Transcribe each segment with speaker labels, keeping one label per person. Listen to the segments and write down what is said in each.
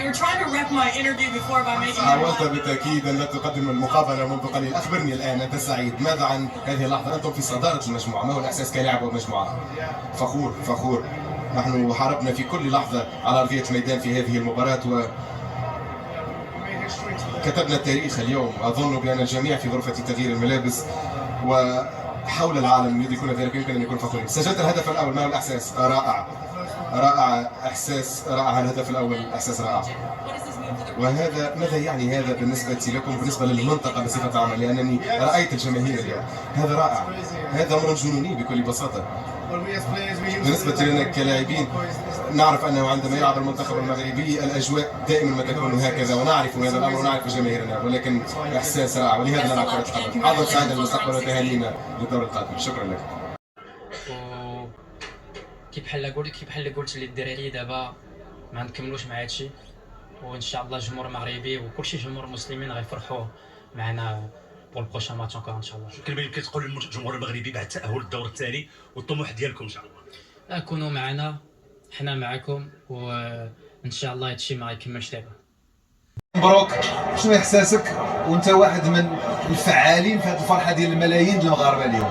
Speaker 1: were trying to wreck my interview before by making me
Speaker 2: حاولت بالتأكيد أن لا تقدم المقابلة منذ قليل. أخبرني الآن، أنت سعيد، ماذا عن هذه اللحظة؟ أنتم في صدارة المجموعة، ما هو الإحساس كلاعب ومجموعة؟ فخور فخور. نحن حاربنا في كل لحظة على أرضية الميدان في هذه المباراة وكتبنا التاريخ اليوم. أظن بأن الجميع في غرفة تغيير الملابس وحول العالم يدركون ذلك، يمكن أن يكون فخورين. سجلت الهدف الأول، ما هو الإحساس؟ رائع رائع، إحساس رائع. الهدف الأول إحساس رائع. وهذا ماذا يعني هذا بالنسبة لكم، بالنسبة للمنطقة بصفة عامة؟ لأنني رأيت الجماهير اليوم، هذا رائع، هذا أمر جنوني بكل بساطة. بالنسبة لنا كلاعبين نعرف أنه عندما يلعب المنتخب المغربي الأجواء دائما ما تكون هكذا، ونعرف هذا الأمر ونعرف جماهيرنا، ولكن إحساس رائع، ولهذا نلعب كرة قدم. أعظم سعادة للمستقبل وتهانينا للدور القادم. شكرا لك.
Speaker 3: كي بحال قلت للدراري دابا ما نكملوش مع هادشي، وان شاء الله الجمهور المغربي وكلشي جمهور المسلمين غيفرحوا معنا بور البروشان ماتش انكور ان شاء الله.
Speaker 4: كلمه اللي كتقول للجمهور المغربي بعد التاهل للدور الثاني والطموح ديالكم ان شاء الله؟
Speaker 3: كونوا معنا، حنا معكم، وان شاء الله هادشي ما يكملش دابا.
Speaker 5: مبروك. شنو احساسك وانت واحد من الفعالين في هذه الفرحه ديال الملايين ديال المغاربه اليوم؟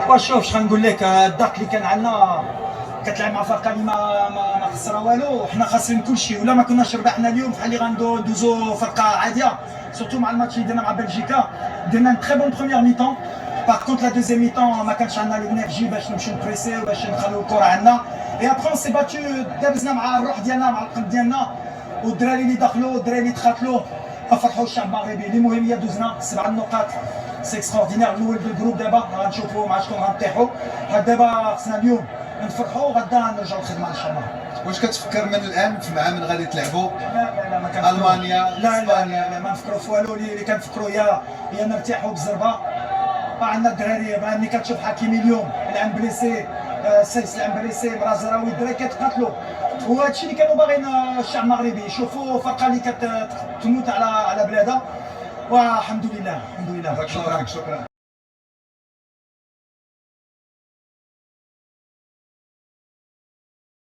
Speaker 6: وشوف اش غنقول لك، الضغط اللي كان عندنا كتلعب مع فرقه اللي ما خسرها والو، وحنا خاسرين كلشي، ولا ما كناش ربحنا اليوم بحال اللي غندوزو فرقه عاديه، سورتو مع الماتش اللي درنا مع بلجيكا. درنا تري بون بروميير ميطون، باغ كونت لا دوزيام ميطون ما كانش عندنا الانرجي باش نمشيو نبريسيو باش نخليو الكره عندنا. اي ابخي سي باتو، دابزنا مع الروح ديالنا مع القلب ديالنا، والدراري اللي دخلوا والدراري اللي تقاتلوا فرحوا الشعب المغربي. اللي مهم هي دوزنا 7 نقاط، سي اكستراوردينير. الاول بالجروب دابا غنشوفوا مع شكون غنطيحوا، دابا خصنا اليوم نفرحوا وغدا نرجعوا الخدمه ان شاء الله.
Speaker 5: واش كتفكر من الان مع من غادي تلعبوا؟
Speaker 6: لا ما كنفكروا.
Speaker 5: المانيا،
Speaker 6: لا ما نفكروا في والو. اللي كنفكروا هي نرتاحوا بالزربه. عندنا الدراري ملي كتشوف حكيمي اليوم الان بليسي، سيس الان بليسي، مرازراوي، الدراري كيتقاتلوا، وهادشي اللي كانوا باغيين الشعب المغربي يشوفوا فرقه اللي كتموت على بلادها. والحمد لله الحمد لله.
Speaker 5: شكرا.